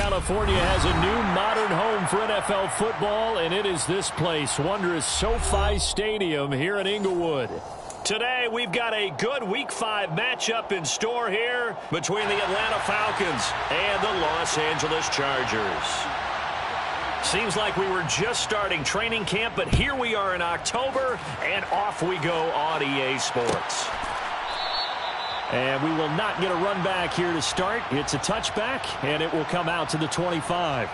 California has a new modern home for NFL football, and it is this place, wondrous SoFi Stadium here in Inglewood. Today, we've got a good Week 5 matchup in store here between the Atlanta Falcons and the Los Angeles Chargers. Seems like we were just starting training camp, but here we are in October, and off we go on EA Sports. And we will not get a run back here to start. It's a touchback, and it will come out to the 25.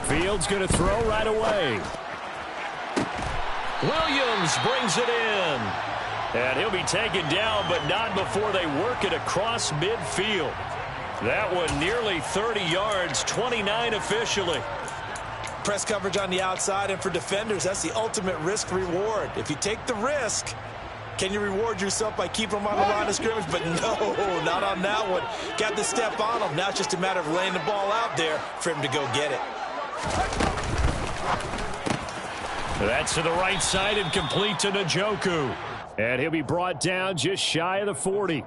Fields going to throw right away. Williams brings it in. And he'll be taken down, but not before they work it across midfield. That one nearly 30 yards, 29 officially. Press coverage on the outside, and for defenders, that's the ultimate risk-reward. If you take the risk, can you reward yourself by keeping them on the line of scrimmage? But no, not on that one. Got the step on them. Now it's just a matter of laying the ball out there for him to go get it. That's to the right side and complete to Njoku. And he'll be brought down just shy of the 40.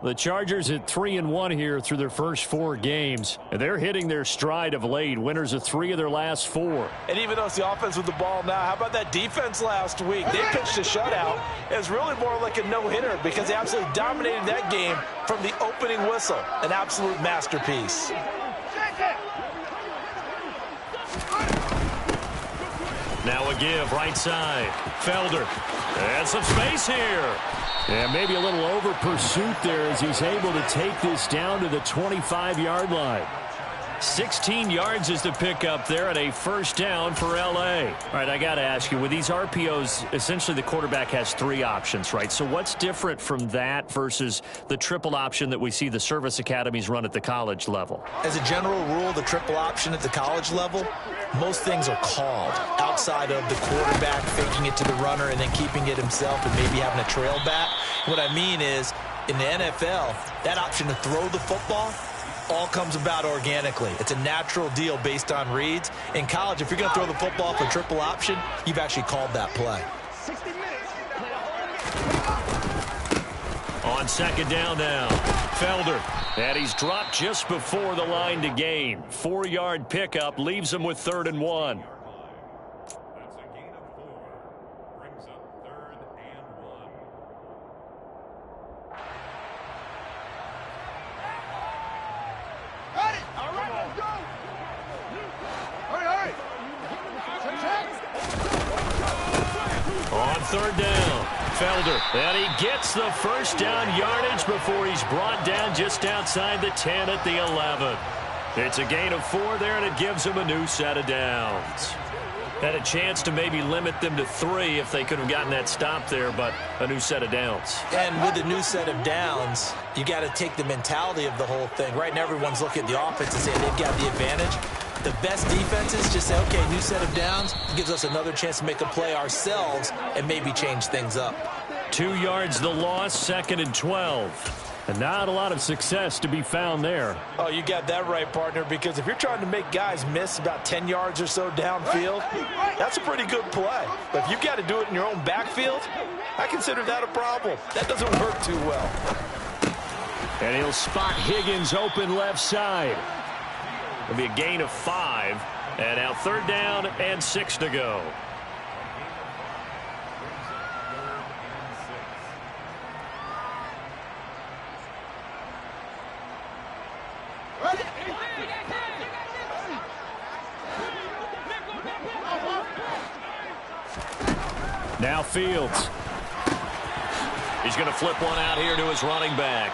The Chargers at 3-1 here through their first 4 games. And they're hitting their stride of late. Winners of 3 of their last 4. And even though it's the offense with the ball now, how about that defense last week? They pitched a shutout. It's really more like a no-hitter because they absolutely dominated that game from the opening whistle. An absolute masterpiece. Now a give, right side. Felder. And some space here. And maybe a little over pursuit there as he's able to take this down to the 25-yard line. 16 yards is the pickup there and a first down for L.A. All right, I got to ask you, with these RPOs, essentially the quarterback has 3 options, right? So what's different from that versus the triple option that we see the service academies run at the college level? As a general rule, the triple option at the college level, most things are called outside of the quarterback faking it to the runner and then keeping it himself and maybe having a trail back. What I mean is, in the NFL, that option to throw the football all comes about organically. It's a natural deal based on reads. In college, if you're going to throw the football for triple option, you've actually called that play. On second down now, Felder. And he's dropped just before the line to gain. 4-yard pickup leaves him with 3rd and 1. That's a gain of 4. Brings up 3rd and 1. Got it! All right, let's go! Hurry! On 3rd down, Felder. And he gets the first down yardage before he's brought down just outside the 10 at the 11. It's a gain of 4 there, and it gives him a new set of downs. Had a chance to maybe limit them to 3 if they could have gotten that stop there, but a new set of downs. And with a new set of downs, you got to take the mentality of the whole thing. Right now, everyone's looking at the offense and saying they've got the advantage. The best defenses just say, okay, new set of downs, gives us another chance to make a play ourselves and maybe change things up. 2 yards the loss, 2nd and 12. And not a lot of success to be found there. Oh, you got that right, partner, because if you're trying to make guys miss about 10 yards or so downfield, that's a pretty good play. But if you've got to do it in your own backfield, I consider that a problem. That doesn't work too well. And he'll spot Higgins open left side. It'll be a gain of 5. And now 3rd down and 6 to go. Now Fields. He's going to flip one out here to his running back.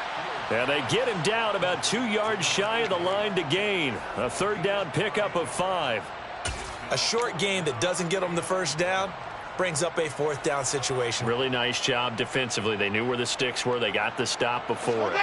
And they get him down about 2 yards shy of the line to gain. A 3rd down pickup of 5. A short gain that doesn't get them the first down brings up a 4th down situation. Really nice job defensively. They knew where the sticks were. They got the stop before it.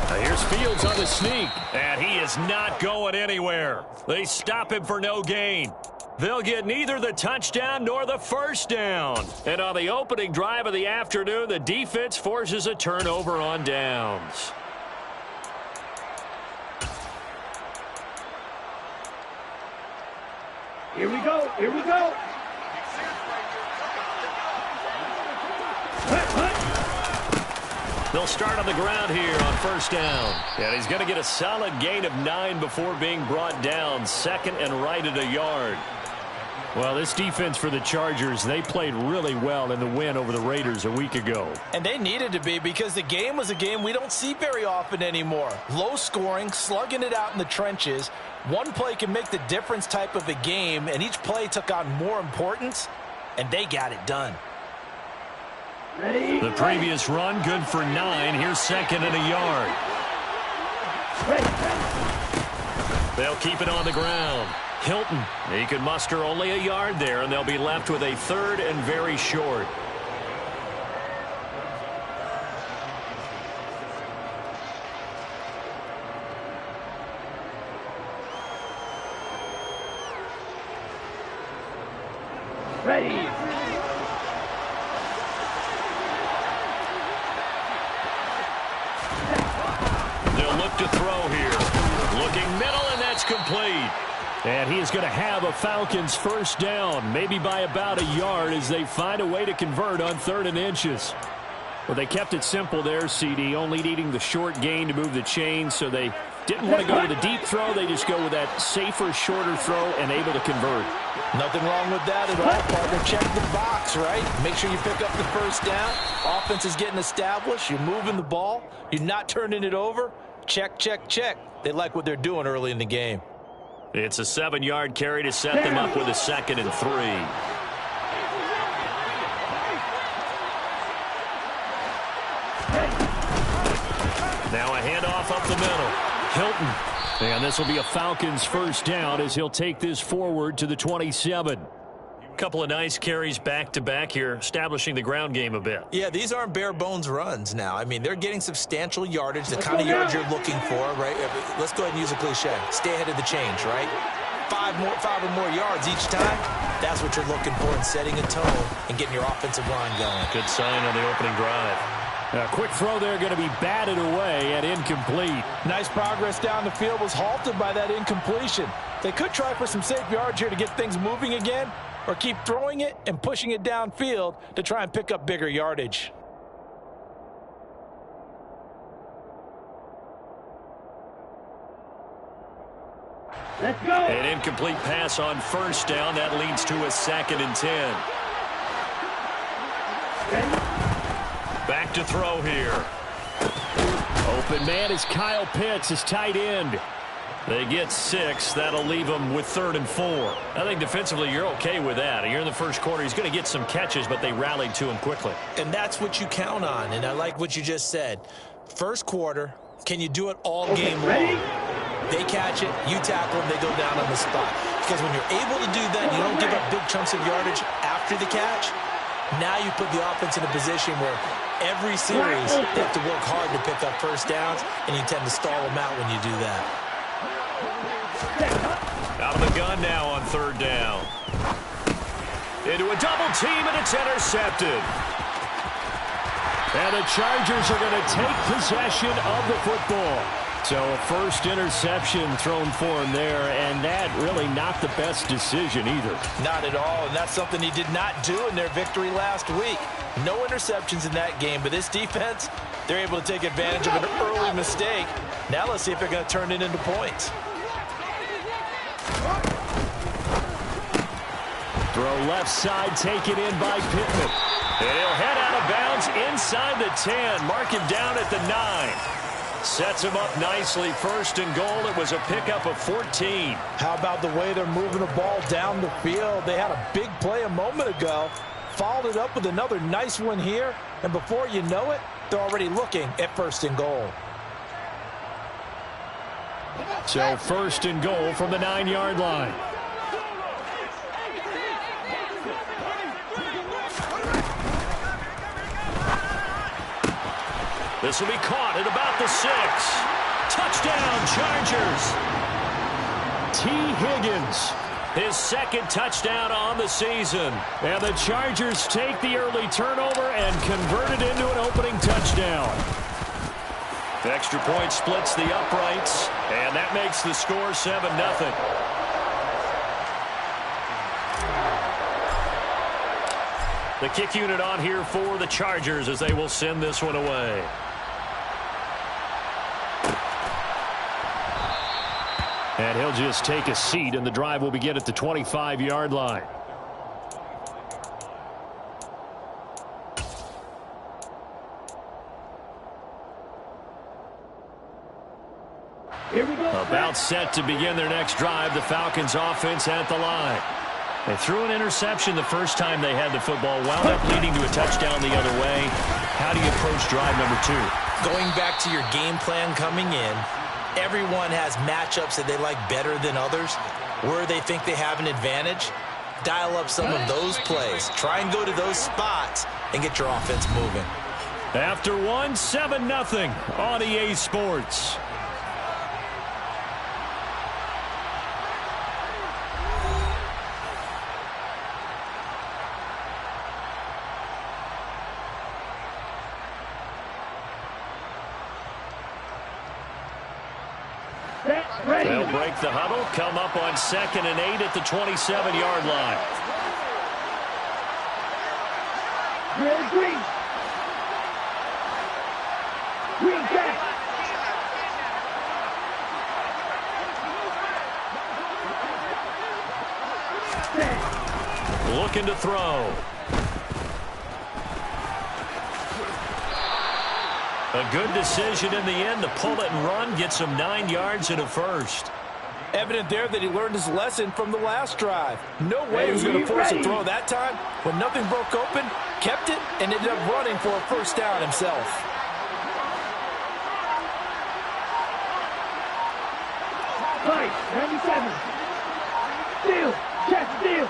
Now here's Here's Fields on the sneak. And he is not going anywhere. They stop him for no gain. They'll get neither the touchdown nor the first down. And on the opening drive of the afternoon, the defense forces a turnover on downs. Here we go. Here we go. They'll start on the ground here on first down. And he's going to get a solid gain of 9 before being brought down. Second and right at a yard. Well, this defense for the Chargers, they played really well in the win over the Raiders a week ago. And they needed to be, because the game was a game we don't see very often anymore. Low scoring, slugging it out in the trenches. One play can make the difference type of a game, and each play took on more importance, and they got it done. The previous run, good for 9. Here's second and a yard. They'll keep it on the ground. Hilton, he can muster only a yard there, and they'll be left with a third and very short. Ready. They'll look to throw here. Looking middle, and that's complete. And he is going to have a Falcons first down, maybe by about a yard, as they find a way to convert on 3rd and inches. Well, they kept it simple there, CD, only needing the short gain to move the chain, so they didn't want to go with a deep throw. They just go with that safer, shorter throw and able to convert. Nothing wrong with that at all, partner. Check the box, right? Make sure you pick up the first down. Offense is getting established. You're moving the ball. You're not turning it over. Check, check, check. They like what they're doing early in the game. It's a 7-yard carry to set them up with a 2nd and 3. Now a handoff up the middle. Hilton. And this will be a Falcons first down as he'll take this forward to the 27. Couple of nice carries back-to-back here, establishing the ground game a bit. Yeah, these aren't bare-bones runs now. I mean, they're getting substantial yardage, the kind of yards you're looking for, right? Let's go ahead and use a cliche. Stay ahead of the change, right? 5 or more yards each time. That's what you're looking for in setting a tone and getting your offensive line going. Good sign on the opening drive. A quick throw there, going to be batted away and incomplete. Nice progress down the field, was halted by that incompletion. They could try for some safe yards here to get things moving again, or keep throwing it and pushing it downfield to try and pick up bigger yardage. Let's go. An incomplete pass on first down. That leads to a 2nd and 10. Back to throw here. Open man is Kyle Pitts, his tight end. They get 6. That'll leave them with 3rd and 4. I think defensively you're okay with that. You're in the first quarter. He's going to get some catches, but they rallied to him quickly. And that's what you count on, and I like what you just said. First quarter, can you do it all game long? They catch it, you tackle them, they go down on the spot. Because when you're able to do that, you don't give up big chunks of yardage after the catch. Now you put the offense in a position where every series they have to work hard to pick up first downs, and you tend to stall them out when you do that. Out of the gun now on 3rd down. Into a double team, and it's intercepted. And the Chargers are going to take possession of the football. So a first interception thrown for him there, and that really not the best decision either. Not at all, and that's something he did not do in their victory last week. No interceptions in that game, but this defense, they're able to take advantage of an early mistake. Now let's see if they're going to turn it into points. Throw left side, taken in by Pittman. And he'll head out of bounds inside the 10. Mark him down at the 9. Sets him up nicely. 1st and goal. It was a pickup of 14. How about the way they're moving the ball down the field? They had a big play a moment ago. Followed it up with another nice one here. And before you know it, they're already looking at 1st and goal. So 1st and goal from the 9-yard line. This will be caught at about the 6. Touchdown, Chargers. T. Higgins, his second touchdown on the season. And the Chargers take the early turnover and convert it into an opening touchdown. The extra point splits the uprights, and that makes the score 7-0. The kick unit on here for the Chargers as they will send this one away. And he'll just take a seat, and the drive will begin at the 25-yard line. Here we go. About set to begin their next drive, the Falcons offense at the line. They threw an interception the first time they had the football, wound up leading to a touchdown the other way. How do you approach drive number 2? Going back to your game plan coming in, everyone has matchups that they like better than others. Where they think they have an advantage, dial up some of those plays. Try and go to those spots and get your offense moving. After one, 7-0 on EA Sports. Ready. They'll break the huddle, come up on 2nd and 8 at the 27-yard line. Red, green. Green back. Looking to throw. A good decision in the end to pull it and run, get some 9 yards and a first. Evident there that he learned his lesson from the last drive. No way he was going to force a throw that time. When nothing broke open, kept it, and ended up running for a first down himself. Fight, 97. Steal, check, steal.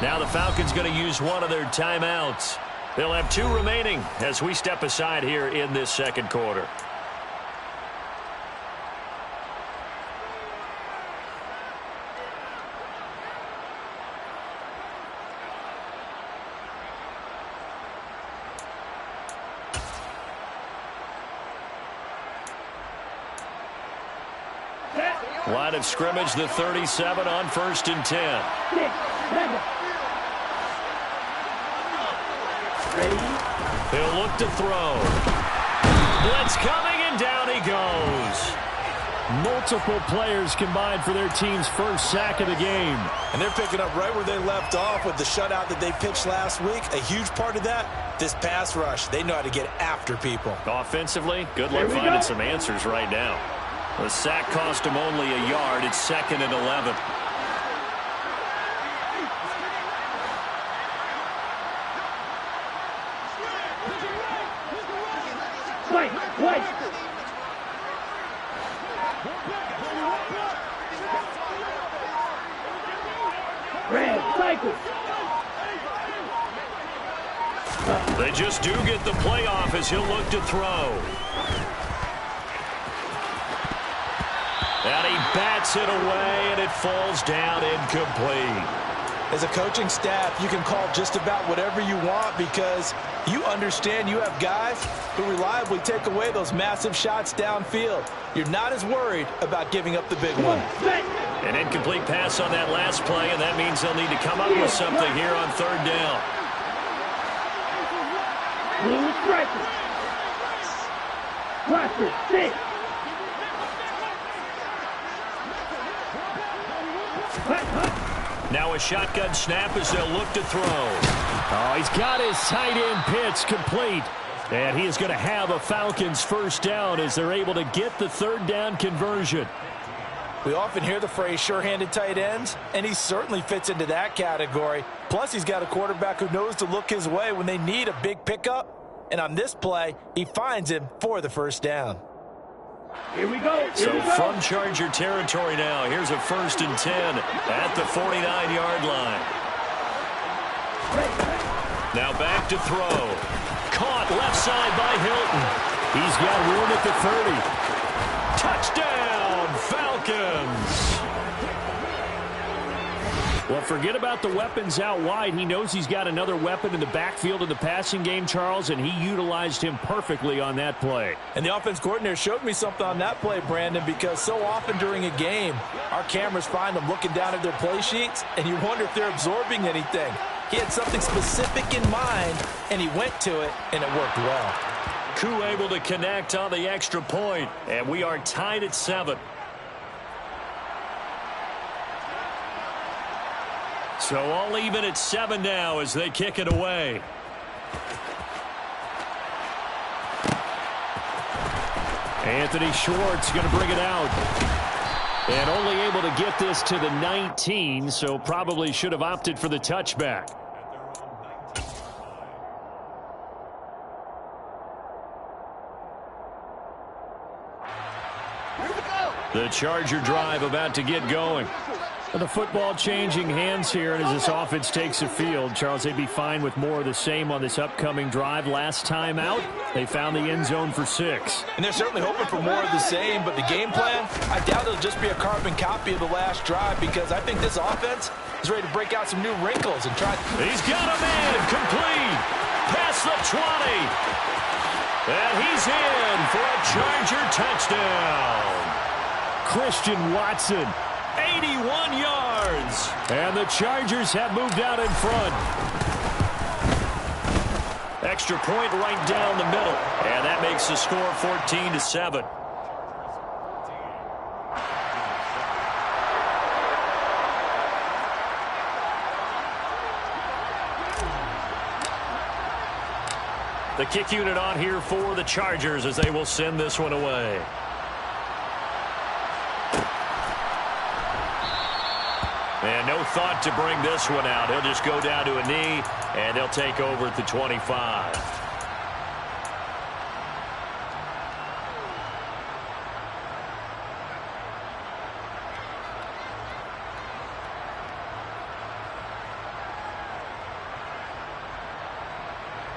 Now the Falcons going to use one of their timeouts. They'll have 2 remaining as we step aside here in this second quarter. Line of scrimmage, the 37 on 1st and 10. 6, 7. Ready. He'll look to throw. Blitz coming, and down he goes. Multiple players combined for their team's first sack of the game. And they're picking up right where they left off with the shutout that they pitched last week. A huge part of that, this pass rush. They know how to get after people. Offensively, good luck finding some answers right now. The sack cost him only a yard. It's 2nd and 11. White. Red, cycle. They just do get the playoff as he'll look to throw. And he bats it away, and it falls down incomplete. As a coaching staff, you can call just about whatever you want because you understand you have guys who reliably take away those massive shots downfield. You're not as worried about giving up the big one. An incomplete pass on that last play, and that means they'll need to come up with something here on 3rd down. Blue striker. Cluster, 6. Now a shotgun snap as they'll look to throw. Oh, he's got his tight end pitch complete. And he is going to have a Falcons first down as they're able to get the 3rd down conversion. We often hear the phrase sure-handed tight ends, and he certainly fits into that category. Plus, he's got a quarterback who knows to look his way when they need a big pickup. And on this play, he finds him for the first down. Here we go. So from Charger territory now, here's a 1st and 10 at the 49-yard line. Now back to throw. Caught left side by Hilton. He's got room at the 30. Touchdown, Falcons! Well, forget about the weapons out wide. He knows he's got another weapon in the backfield of the passing game, Charles, and he utilized him perfectly on that play. And the offense coordinator showed me something on that play, Brandon, because so often during a game, our cameras find them looking down at their play sheets, and you wonder if they're absorbing anything. He had something specific in mind, and he went to it, and it worked well. Koo able to connect on the extra point, and we are tied at 7. So all even at 7 now as they kick it away. Anthony Schwartz going to bring it out. And only able to get this to the 19, so probably should have opted for the touchback. The Charger drive about to get going. The football changing hands here, and as this offense takes the field, Charles, they'd be fine with more of the same on this upcoming drive. Last time out, they found the end zone for 6. And they're certainly hoping for more of the same, but the game plan, I doubt it'll just be a carbon copy of the last drive, because I think this offense is ready to break out some new wrinkles and try. He's got a man complete past the 20. And he's in for a Charger touchdown. Christian Watson, 81 yards. And the Chargers have moved out in front. Extra point right down the middle. And that makes the score 14-7. The kick unit on here for the Chargers as they will send this one away. And no thought to bring this one out. He'll just go down to a knee, and they'll take over at the 25.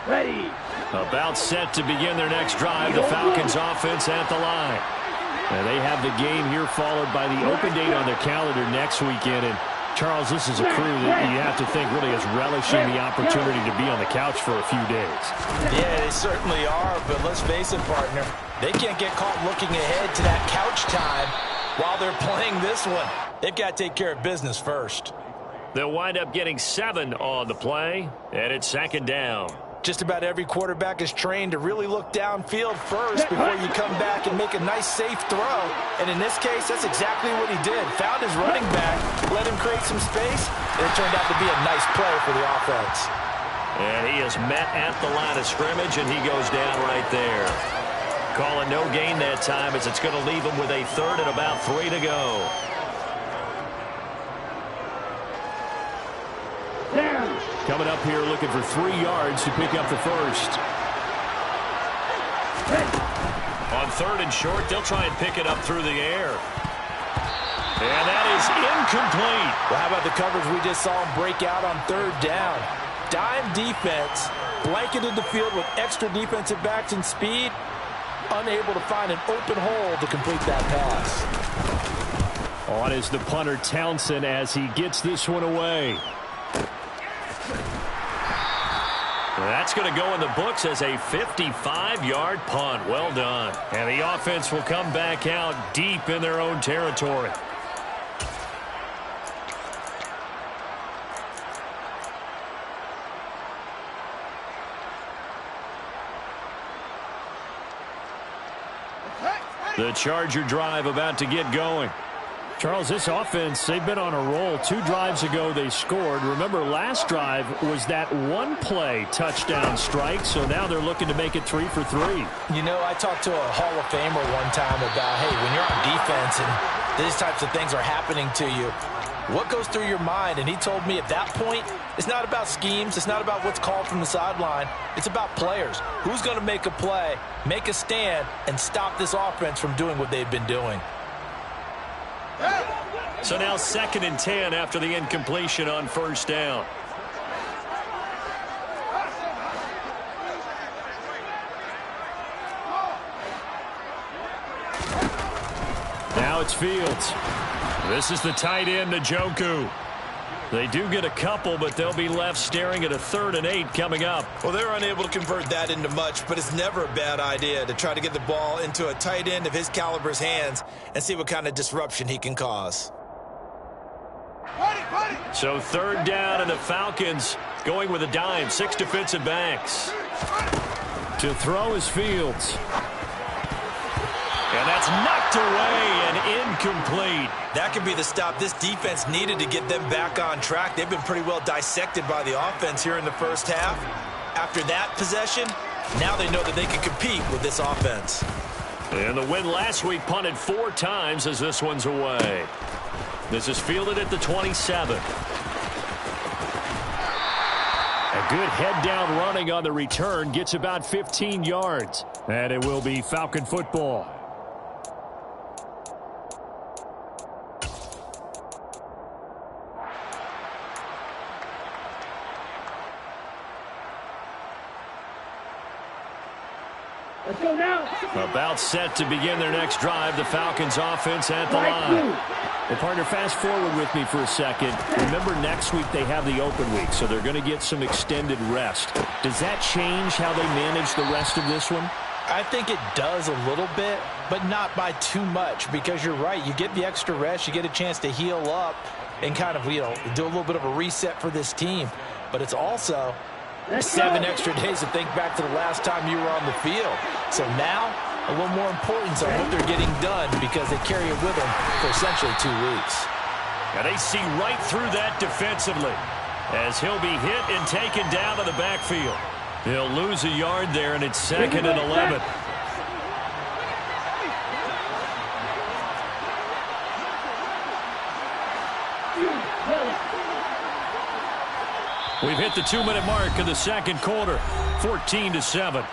Ready. About set to begin their next drive. The Falcons offense at the line. And they have the game here followed by the open date on their calendar next weekend. And Charles, this is a crew that you have to think really is relishing the opportunity to be on the couch for a few days. Yeah, they certainly are, but let's face it, partner. They can't get caught looking ahead to that couch time while they're playing this one. They've got to take care of business first. They'll wind up getting 7 on the play, and it's 2nd down. Just about every quarterback is trained to really look downfield first before you come back and make a nice, safe throw. And in this case, that's exactly what he did. Found his running back, let him create some space, and it turned out to be a nice play for the offense. And he is met at the line of scrimmage, and he goes down right there. Calling no gain that time as it's going to leave him with a 3rd and about 3 to go. Down. Coming up here looking for 3 yards to pick up the first. On 3rd and short, they'll try and pick it up through the air. And that is incomplete. Well, how about the coverage we just saw him break out on 3rd down? Dime defense, blanketed the field with extra defensive backs and speed, unable to find an open hole to complete that pass. On is the punter Townsend as he gets this one away. That's going to go in the books as a 55-yard punt. Well done. And the offense will come back out deep in their own territory. The Charger drive about to get going. Charles, this offense, they've been on a roll. 2 drives ago, they scored. Remember, last drive was that one-play touchdown strike, so now they're looking to make it 3 for 3. You know, I talked to a Hall of Famer one time about, hey, when you're on defense and these types of things are happening to you, what goes through your mind? And he told me at that point, it's not about schemes. It's not about what's called from the sideline. It's about players. Who's going to make a play, make a stand, and stop this offense from doing what they've been doing? So now 2nd and 10 after the incompletion on 1st down. Now it's Fields. This is the tight end, Njoku. They do get a couple, but they'll be left staring at a 3rd and 8 coming up. Well, they're unable to convert that into much, but it's never a bad idea to try to get the ball into a tight end of his caliber's hands and see what kind of disruption he can cause. So 3rd down, and the Falcons going with a dime. 6 defensive backs. To throw is Fields. And that's knocked away and incomplete. That could be the stop this defense needed to get them back on track. They've been pretty well dissected by the offense here in the first half. After that possession, now they know that they can compete with this offense. And the win last week punted 4 times as this one's away. This is fielded at the 27. A good head-down running on the return gets about 15 yards. And it will be Falcon football. Let's go now. About set to begin their next drive. The Falcons offense at the line. Well, partner, fast forward with me for a second. Remember, next week they have the open week, so they're going to get some extended rest. Does that change how they manage the rest of this one? I think it does a little bit, but not by too much, because you're right. You get the extra rest. You get a chance to heal up and kind of, do a little bit of a reset for this team. But it's also 7 extra days to think back to the last time you were on the field. So now, a little more importance on what they're getting done because they carry it with them for essentially 2 weeks. And they see right through that defensively as he'll be hit and taken down to the backfield. He'll lose a yard there, and it's 2nd and 11. We've hit the 2-minute mark of the second quarter, 14-7.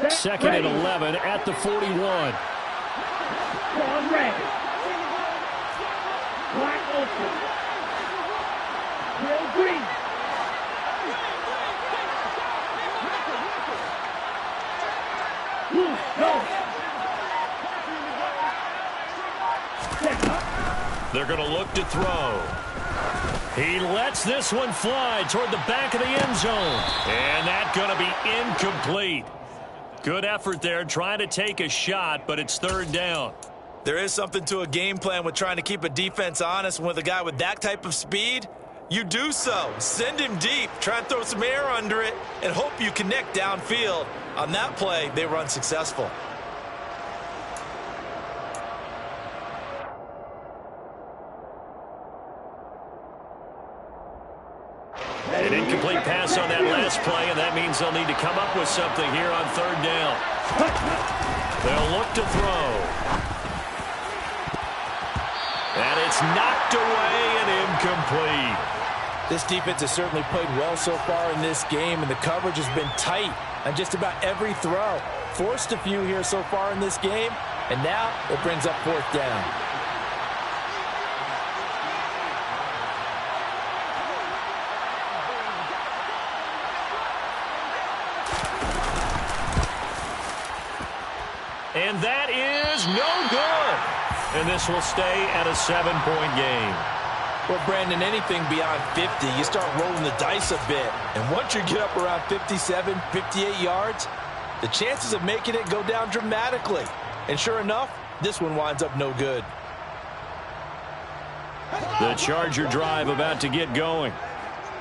Second and 11 at the 41. Ball red. Black open. Real green. Go. They're going to look to throw. He lets this one fly toward the back of the end zone. And that's going to be incomplete. Good effort there trying to take a shot, but it's 3rd down. There is something to a game plan with trying to keep a defense honest. And with a guy with that type of speed, you do so. Send him deep. Try and throw some air under it and hope you connect downfield. On that play, they were unsuccessful. An incomplete pass on that last play, and that means they'll need to come up with something here on 3rd down. They'll look to throw. And it's knocked away and incomplete. This defense has certainly played well so far in this game, and the coverage has been tight on just about every throw. Forced a few here so far in this game, and now it brings up 4th down. And that is no good. And this will stay at a 7-point game. Well, Brandon, anything beyond 50, you start rolling the dice a bit. And once you get up around 57, 58 yards, the chances of making it go down dramatically. And sure enough, this one winds up no good. The Charger drive about to get going.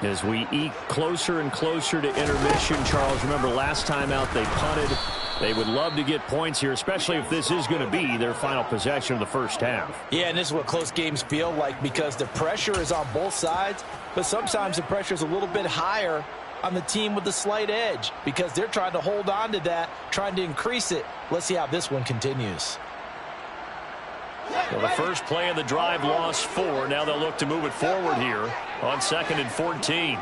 As we eke closer and closer to intermission, Charles, remember last time out they punted. They would love to get points here, especially if this is going to be their final possession of the first half. Yeah, and this is what close games feel like because the pressure is on both sides, but sometimes the pressure is a little bit higher on the team with the slight edge because they're trying to hold on to that, trying to increase it. Let's see how this one continues. Well, the first play of the drive lost 4. Now they'll look to move it forward here on 2nd and 14.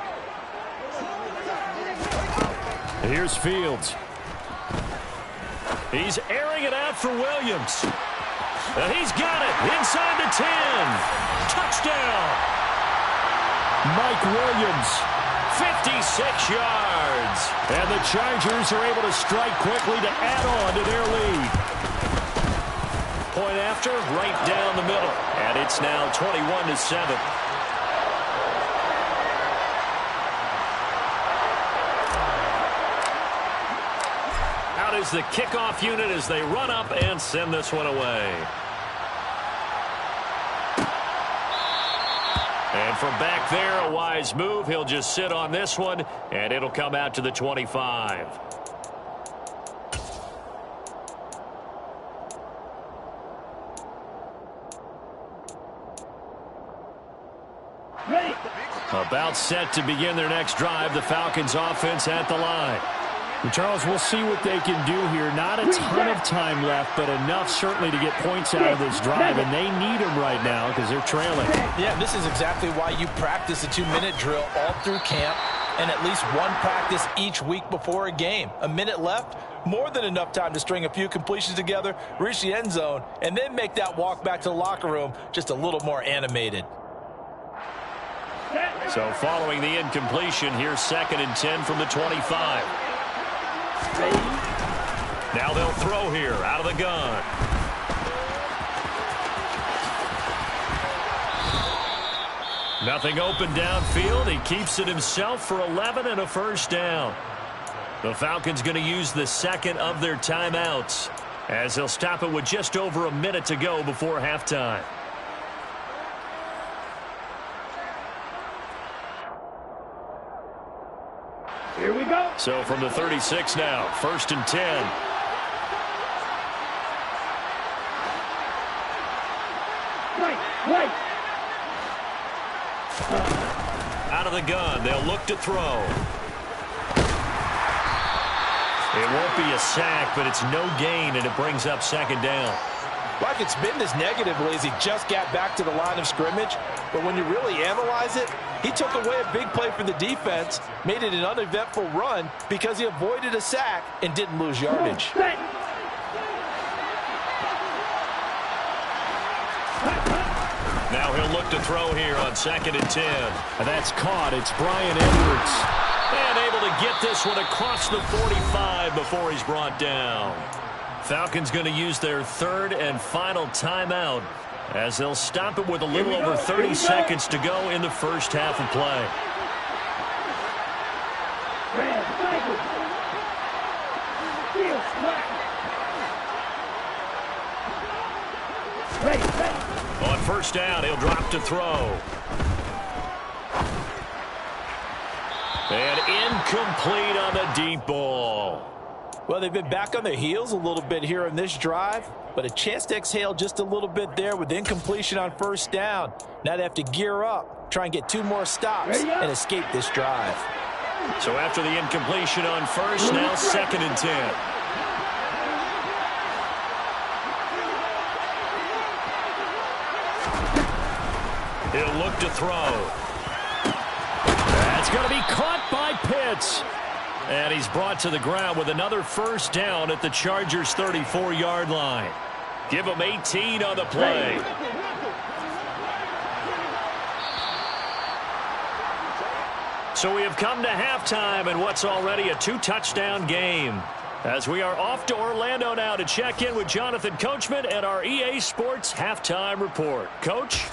Here's Fields. He's airing it out for Williams. And he's got it inside the 10. Touchdown. Mike Williams, 56 yards. And the Chargers are able to strike quickly to add on to their lead. Point after, right down the middle. And it's now 21-7. Out is the kickoff unit as they run up and send this one away. And from back there, a wise move. He'll just sit on this one, and it'll come out to the 25. Ready. About set to begin their next drive. The Falcons offense at the line. Well, Charles, we'll see what they can do here. Not a ton of time left, but enough certainly to get points out of this drive, and they need them right now because they're trailing. Yeah, this is exactly why you practice a 2-minute drill all through camp and at least one practice each week before a game. A minute left, more than enough time to string a few completions together, reach the end zone, and then make that walk back to the locker room just a little more animated. So following the incompletion, here's 2nd and 10 from the 25. Now they'll throw here out of the gun. Nothing open downfield. He keeps it himself for 11 and a first down. The Falcons going to use the second of their timeouts as they'll stop it with just over a minute to go before halftime. Here we go. So from the 36 now, 1st and 10. Right. Out of the gun, they'll look to throw. It won't be a sack, but it's no gain, and it brings up 2nd down. Well, I could spin this negatively as he just got back to the line of scrimmage, but when you really analyze it, he took away a big play for the defense, made it an uneventful run because he avoided a sack and didn't lose yardage. Now he'll look to throw here on 2nd and 10. And that's caught. It's Brian Edwards. And able to get this one across the 45 before he's brought down. Falcons going to use their 3rd and final timeout as they'll stop it with a little over 30 seconds to go in the first half of play. On 1st down, he'll drop to throw. And incomplete on the deep ball. Well, they've been back on their heels a little bit here in this drive, but a chance to exhale just a little bit there with incompletion on 1st down. Now they have to gear up, try and get 2 more stops and escape this drive. So after the incompletion on 1st, now 2nd and 10. He'll look to throw. That's going to be caught by Pitts. And he's brought to the ground with another 1st down at the Chargers' 34-yard line. Give him 18 on the play. So we have come to halftime in what's already a 2-touchdown game. As we are off to Orlando now to check in with Jonathan Coachman and our EA Sports Halftime Report. Coach?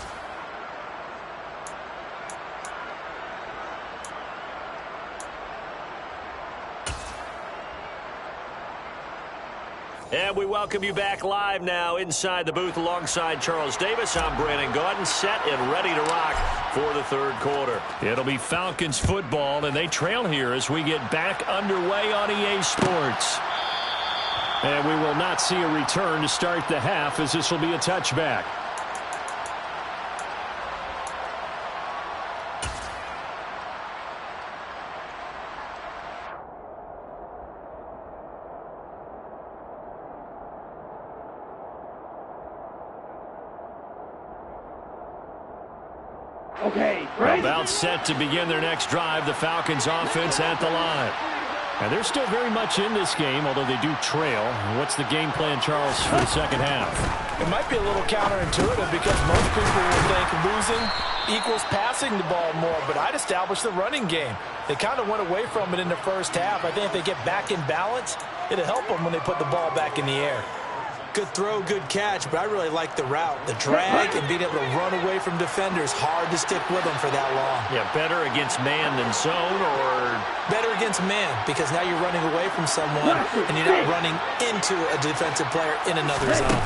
And we welcome you back live now inside the booth alongside Charles Davis. I'm Brandon Gaudin, set and ready to rock for the 3rd quarter. It'll be Falcons football, and they trail here as we get back underway on EA Sports. And we will not see a return to start the half as this will be a touchback. Okay, ready? About set to begin their next drive. The Falcons offense at the line. And they're still very much in this game, although they do trail. What's the game plan, Charles, for the second half? It might be a little counterintuitive because most people will think losing equals passing the ball more, but I'd establish the running game. They kind of went away from it in the first half. I think if they get back in balance, it'll help them when they put the ball back in the air. Good throw, good catch, but I really like the route. The drag and being able to run away from defenders, hard to stick with them for that long. Yeah, better against man than zone, or better against man, because now you're running away from someone and you're not running into a defensive player in another zone.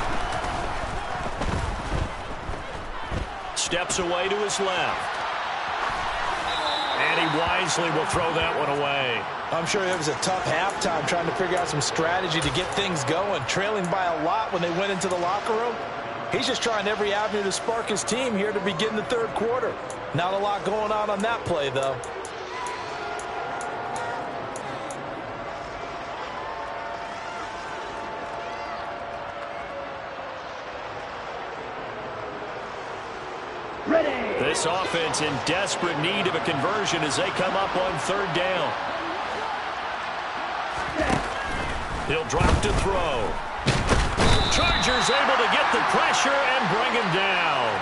Steps away to his left. And he wisely will throw that one away. I'm sure it was a tough halftime trying to figure out some strategy to get things going, trailing by a lot when they went into the locker room. He's just trying every avenue to spark his team here to begin the third quarter. Not a lot going on that play, though. This offense in desperate need of a conversion as they come up on third down. He'll drop to throw. Chargers able to get the pressure and bring him down.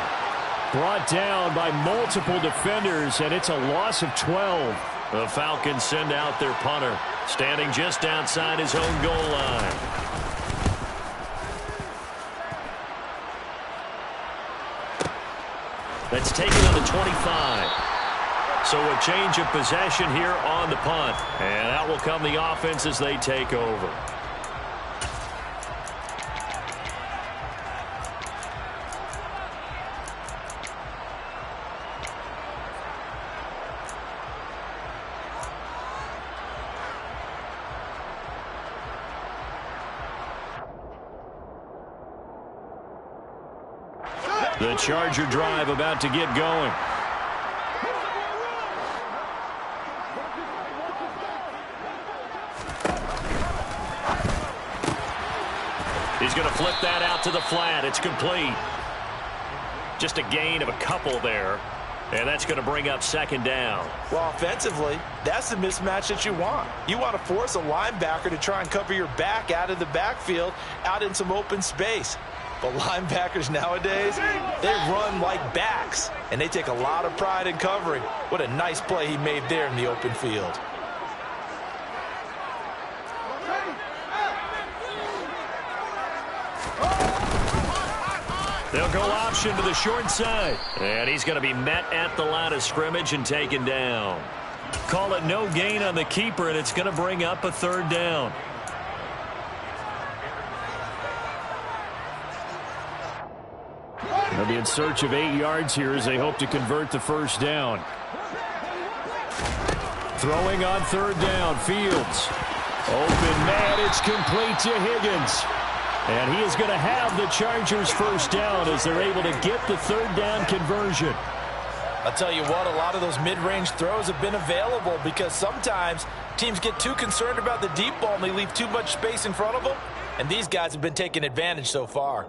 Brought down by multiple defenders, and it's a loss of 12. The Falcons send out their punter, standing just outside his own goal line. That's taken on the 25. So a change of possession here on the punt. And out will come the offense as they take over. The Charger drive about to get going. He's going to flip that out to the flat. It's complete. Just a gain of a couple there. And that's going to bring up second down. Well, offensively, that's the mismatch that you want. You want to force a linebacker to try and cover your back out of the backfield, out in some open space. But linebackers nowadays, they run like backs, and they take a lot of pride in covering. What a nice play he made there in the open field. They'll go option to the short side. And he's going to be met at the line of scrimmage and taken down. Call it no gain on the keeper, and it's going to bring up a third down. They'll be in search of 8 yards here as they hope to convert the first down. Throwing on third down, Fields. Open man, it's complete to Higgins. And he is going to have the Chargers first down as they're able to get the third down conversion. I'll tell you what, a lot of those mid-range throws have been available because sometimes teams get too concerned about the deep ball and they leave too much space in front of them. And these guys have been taking advantage so far.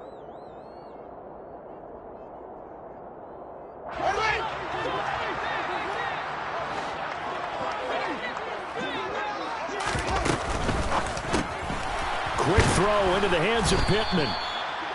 Quick throw into the hands of Pittman.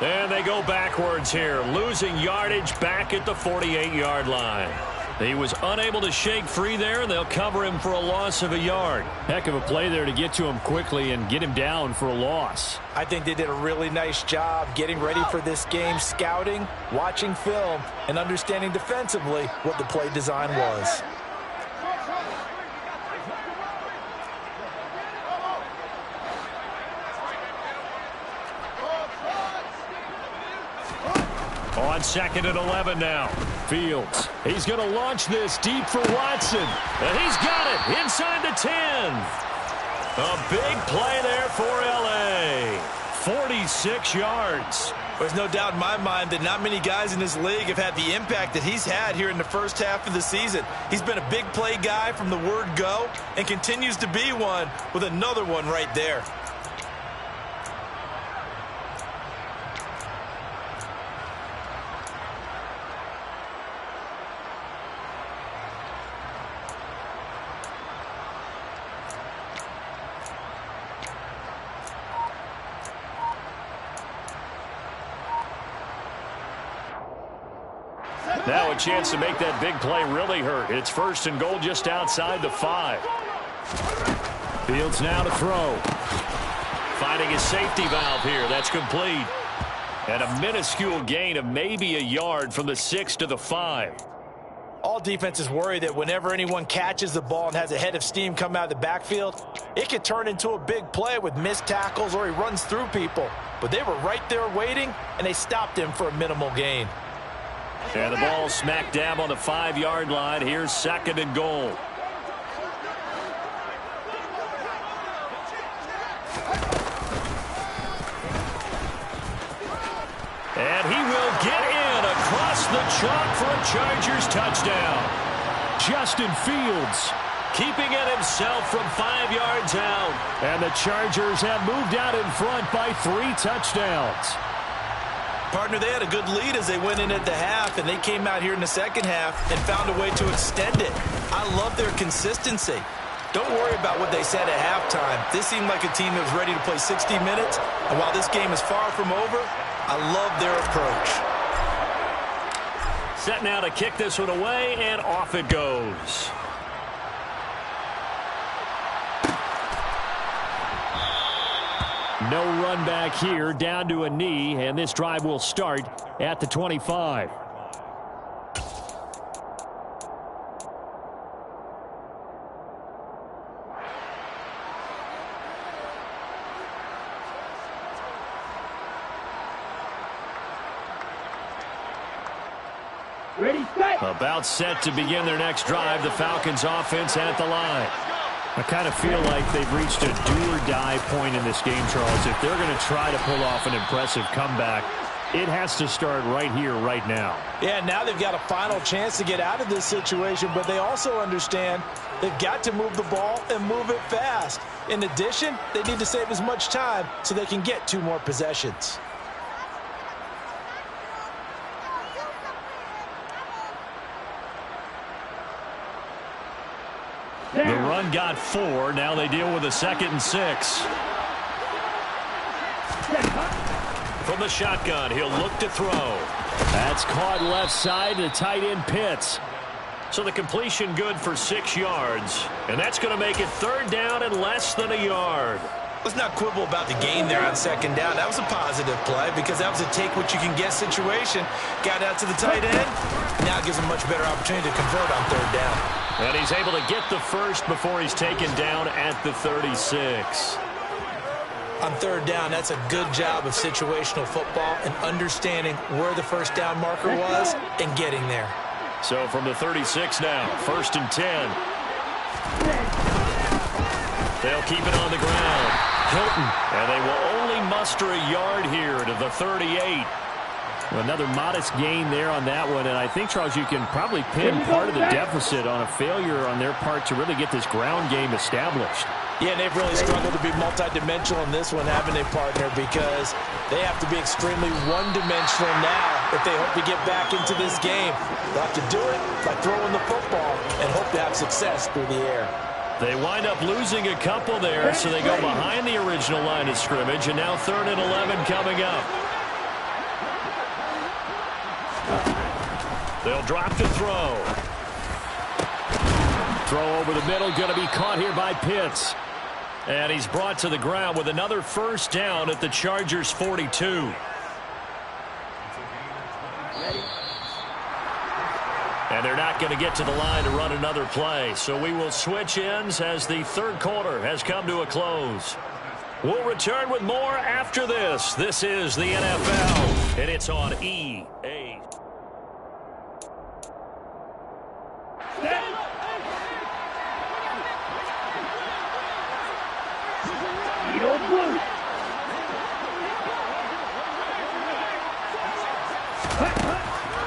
And they go backwards here, losing yardage back at the 48-yard line. He was unable to shake free there, and they'll cover him for a loss of a yard. Heck of a play there to get to him quickly and get him down for a loss. I think they did a really nice job getting ready for this game, scouting, watching film, and understanding defensively what the play design was. On second and 11 now. Fields. He's going to launch this deep for Watson. And he's got it inside the 10. A big play there for L.A. 46 yards. There's no doubt in my mind that not many guys in this league have had the impact that he's had here in the first half of the season. He's been a big play guy from the word go and continues to be one with another one right there. Now a chance to make that big play really hurt. It's 1st and goal just outside the 5. Fields now to throw. Finding his safety valve here. That's complete. And a minuscule gain of maybe a yard from the 6 to the 5. All defenses worry that whenever anyone catches the ball and has a head of steam come out of the backfield, it could turn into a big play with missed tackles or he runs through people. But they were right there waiting, and they stopped him for a minimal gain. And the ball smack dab on the 5-yard line. Here's 2nd and goal. And he will get in across the chalk for a Chargers touchdown. Justin Fields keeping it himself from 5 yards out. And the Chargers have moved out in front by 3 touchdowns. Partner, they had a good lead as they went in at the half, and they came out here in the second half and found a way to extend it. I love their consistency. Don't worry about what they said at halftime. This seemed like a team that was ready to play 60 minutes, and while this game is far from over, I love their approach. Set now to kick this one away, and off it goes. No run back here, down to a knee, and this drive will start at the 25. Ready, set. About set to begin their next drive. The Falcons offense at the line. I kind of feel like they've reached a do-or-die point in this game, Charles. If they're going to try to pull off an impressive comeback, it has to start right here, right now. Yeah, now they've got a final chance to get out of this situation, but they also understand they've got to move the ball and move it fast. In addition, they need to save as much time so they can get 2 more possessions. The run got 4. Now they deal with a 2nd and 6. From the shotgun, he'll look to throw. That's caught left side to tight end Pitts. So the completion good for 6 yards. And that's going to make it 3rd down and less than a yard. Let's not quibble about the gain there on 2nd down. That was a positive play because that was a take-what-you-can-get situation. Got out to the tight end. Now gives him a much better opportunity to convert on 3rd down. And he's able to get the first before he's taken down at the 36. On 3rd down, that's a good job of situational football and understanding where the 1st down marker was and getting there. So from the 36 now, 1st and 10. They'll keep it on the ground. Hilton. And they will only muster a yard here to the 38. Another modest gain there on that one, and I think, Charles, you can probably pin part of the deficit on a failure on their part to really get this ground game established. Yeah, and they've really struggled to be multidimensional in this one, haven't they, partner, because they have to be extremely one-dimensional now if they hope to get back into this game. They'll have to do it by throwing the football and hope to have success through the air. They wind up losing a couple there, so they go behind the original line of scrimmage, and now 3rd and 11 coming up. They'll drop to throw. Throw over the middle, going to be caught here by Pitts. And he's brought to the ground with another 1st down at the Chargers' 42. And they're not going to get to the line to run another play. So we will switch ends as the 3rd quarter has come to a close. We'll return with more after this. This is the NFL, and it's on EA.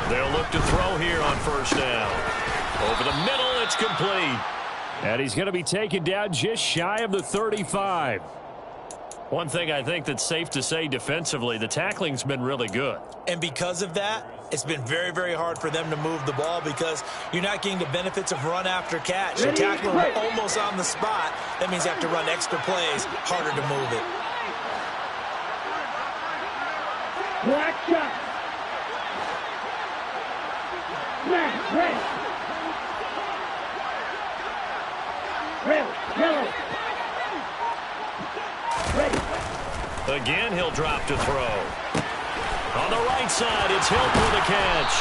They'll look to throw here on 1st down. Over the middle, it's complete. And he's going to be taken down just shy of the 35. One thing I think that's safe to say defensively, the tackling's been really good. And because of that, it's been very, very hard for them to move the ball because you're not getting the benefits of run after catch. You're tackling almost on the spot. That means you have to run extra plays, harder to move it. Black shot. Red. Red. Yellow. Red. Again, he'll drop to throw. On the right side, it's Hill for the catch.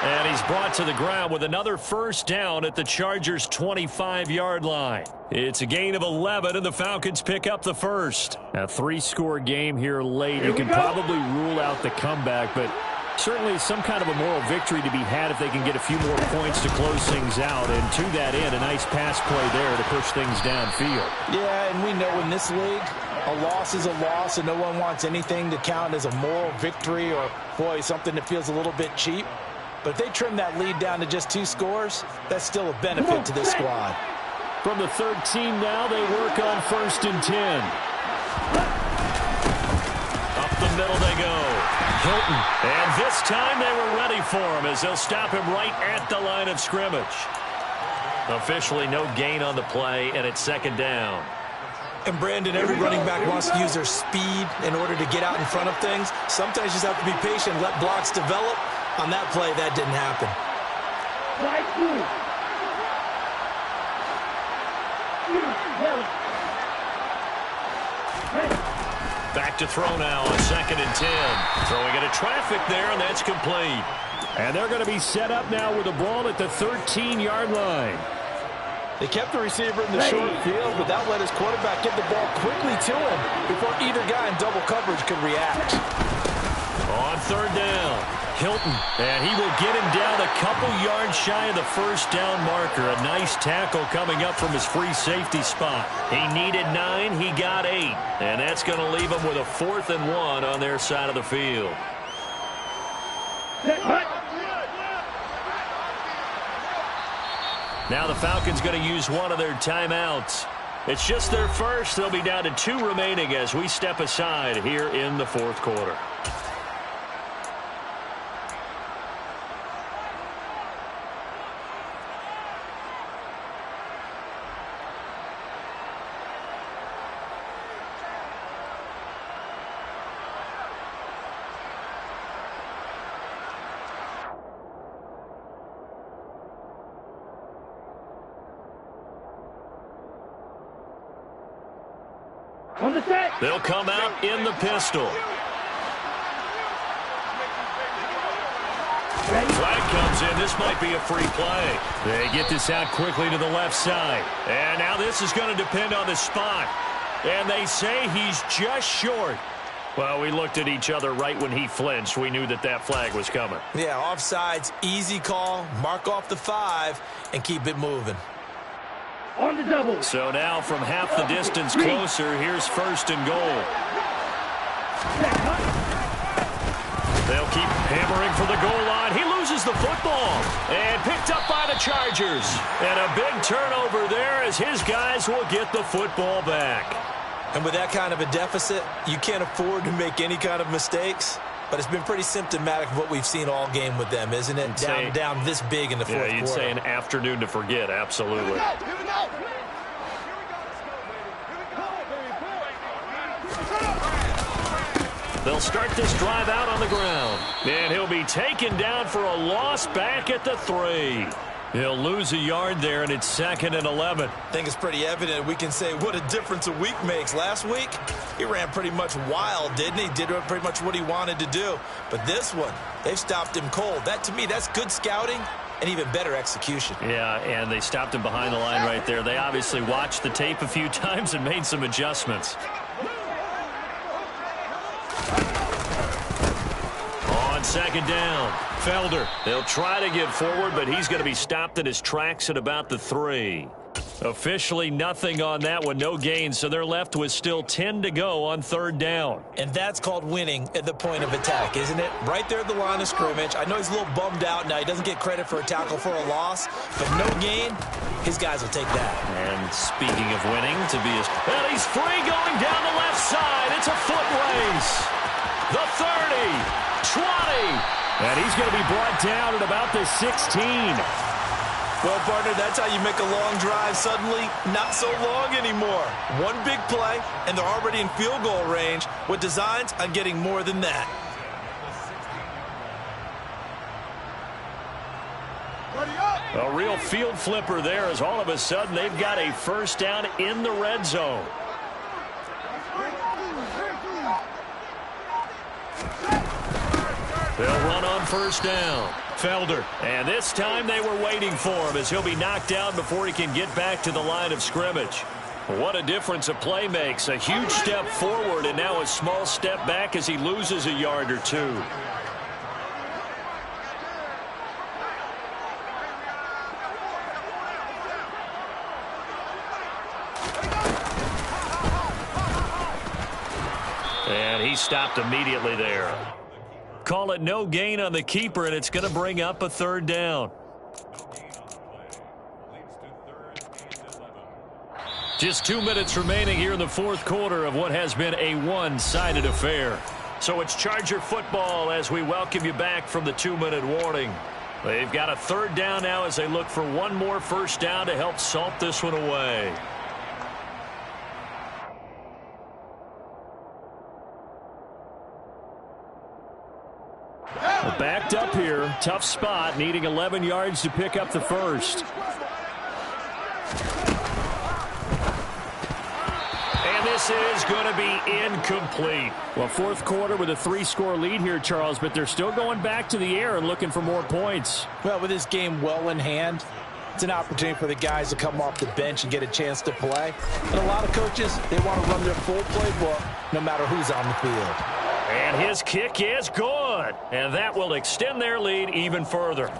And he's brought to the ground with another first down at the Chargers' 25-yard line. It's a gain of 11, and the Falcons pick up the first. A 3-score game here late. You can probably rule out the comeback, but certainly some kind of a moral victory to be had if they can get a few more points to close things out. And to that end, a nice pass play there to push things downfield. Yeah, and we know in this league, a loss is a loss, and no one wants anything to count as a moral victory or, boy, something that feels a little bit cheap. But if they trim that lead down to just 2 scores, that's still a benefit to this squad. From the 13 now, they work on 1st and 10. Up the middle they go. Hilton. And this time they were ready for him as they'll stop him right at the line of scrimmage. Officially no gain on the play, and it's 2nd down. And Brandon, every running back wants to use their speed in order to get out in front of things. Sometimes you just have to be patient, let blocks develop. On that play, that didn't happen. Back to throw now on 2nd and 10. Throwing into traffic there, and that's complete. And they're going to be set up now with the ball at the 13-yard line. They kept the receiver in the short field, but that let his quarterback get the ball quickly to him before either guy in double coverage could react. On 3rd down, Hilton, and he will get him down a couple yards shy of the first down marker. A nice tackle coming up from his free safety spot. He needed 9, he got 8, and that's going to leave him with a 4th and 1 on their side of the field. Now the Falcons going to use one of their timeouts. It's just their first. They'll be down to 2 remaining as we step aside here in the 4th quarter. They'll come out in the pistol. Flag comes in. This might be a free play. They get this out quickly to the left side. And now this is going to depend on the spot. And they say he's just short. Well, we looked at each other right when he flinched. We knew that that flag was coming. Yeah, offsides, easy call. Mark off the 5 and keep it moving. On the double. So now from half the distance closer, here's 1st and goal. They'll keep hammering for the goal line. He loses the football and picked up by the Chargers. And a big turnover there as his guys will get the football back. And with that kind of a deficit, you can't afford to make any kind of mistakes. But it's been pretty symptomatic of what we've seen all game with them, isn't it? Down this big in the 4th quarter. Yeah, you'd say an afternoon to forget, absolutely. They'll start this drive out on the ground. And he'll be taken down for a loss back at the 3. He'll lose a yard there, and it's 2nd and 11. I think it's pretty evident. We can say what a difference a week makes. Last week, he ran pretty much wild, didn't he? Did pretty much what he wanted to do. But this one, they've stopped him cold. That, to me, that's good scouting and even better execution. Yeah, and they stopped him behind the line right there. They obviously watched the tape a few times and made some adjustments. On 2nd down, Felder. They'll try to get forward, but he's going to be stopped in his tracks at about the 3. Officially nothing on that one, no gain, so they're left with still 10 to go on 3rd down. And that's called winning at the point of attack, isn't it? Right there at the line of scrimmage. I know he's a little bummed out now. He doesn't get credit for a tackle for a loss, but no gain, his guys will take that. And speaking of winning, and he's free going down the left side. It's a foot race. The 30. 20, and he's going to be brought down at about the 16. Well, partner, that's how you make a long drive suddenly not so long anymore. One big play, and they're already in field goal range with designs on getting more than that. A real field flipper there as all of a sudden they've got a first down in the red zone. They'll run on first down. Felder. And this time they were waiting for him as he'll be knocked down before he can get back to the line of scrimmage. What a difference a play makes. A huge step forward and now a small step back as he loses a yard or two. And he stopped immediately there. Call it no gain on the keeper, and it's going to bring up a third down. Just 2 minutes remaining here in the fourth quarter of what has been a one-sided affair. So it's Charger football as we welcome you back from the 2-minute warning. They've got a third down now as they look for one more first down to help salt this one away. Backed up here. Tough spot. Needing 11 yards to pick up the first. And this is going to be incomplete. Well, fourth quarter with a 3-score lead here, Charles, but they're still going back to the air and looking for more points. Well, with this game well in hand, it's an opportunity for the guys to come off the bench and get a chance to play. And a lot of coaches, they want to run their full playbook no matter who's on the field. And his kick is good. And that will extend their lead even further.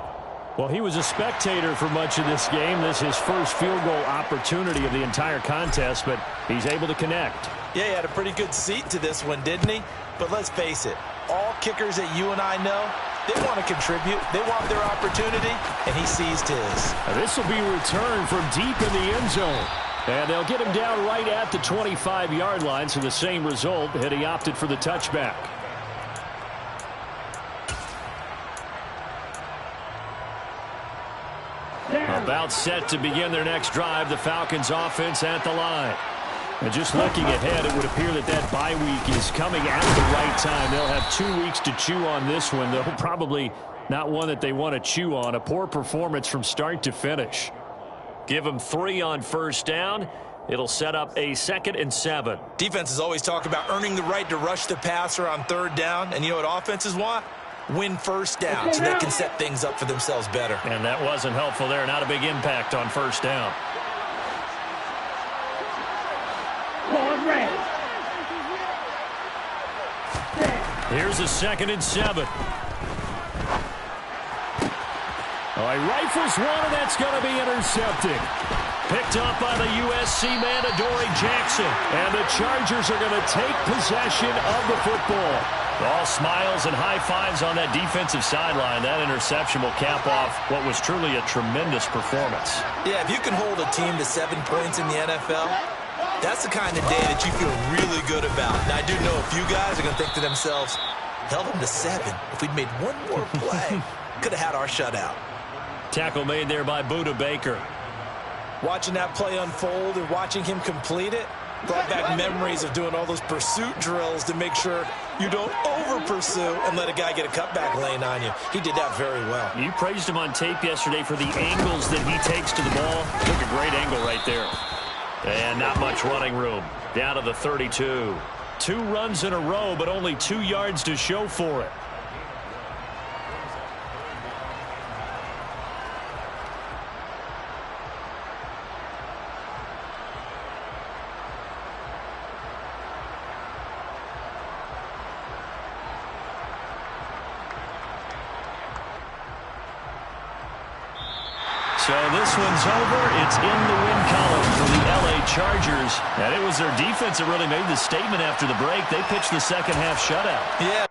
Well, he was a spectator for much of this game. This is his first field goal opportunity of the entire contest, but he's able to connect. Yeah, he had a pretty good seat to this one, didn't he? But let's face it, all kickers that you and I know, they want to contribute. They want their opportunity, and he seized his. Now, this will be returned from deep in the end zone. And they'll get him down right at the 25-yard line, so the same result, had he opted for the touchback. About set to begin their next drive, the Falcons offense at the line. And just looking ahead, it would appear that that bye week is coming at the right time. They'll have 2 weeks to chew on this one, though probably not one that they want to chew on. A poor performance from start to finish. Give them 3 on first down. It'll set up a 2nd and 7. Defenses always talk about earning the right to rush the passer on third down. And you know what offenses want? Win first down so they can set things up for themselves better. And that wasn't helpful there. Not a big impact on first down. Here's a 2nd and 7. He rifles one, and that's going to be intercepted. Picked up by the USC man, Adoree Jackson. And the Chargers are going to take possession of the football. All smiles and high fives on that defensive sideline. That interception will cap off what was truly a tremendous performance. Yeah, if you can hold a team to 7 points in the NFL, that's the kind of day that you feel really good about. And I do know a few guys are going to think to themselves, held them to 7. If we'd made one more play, could have had our shutout. Tackle made there by Budda Baker. Watching that play unfold and watching him complete it brought back memories of doing all those pursuit drills to make sure you don't over-pursue and let a guy get a cutback lane on you. He did that very well. You praised him on tape yesterday for the angles that he takes to the ball. Took a great angle right there. And not much running room. Down to the 32. 2 runs in a row, but only 2 yards to show for it. So this one's over. It's in the win column for the LA Chargers. And it was their defense that really made the statement after the break. They pitched the second half shutout. Yeah.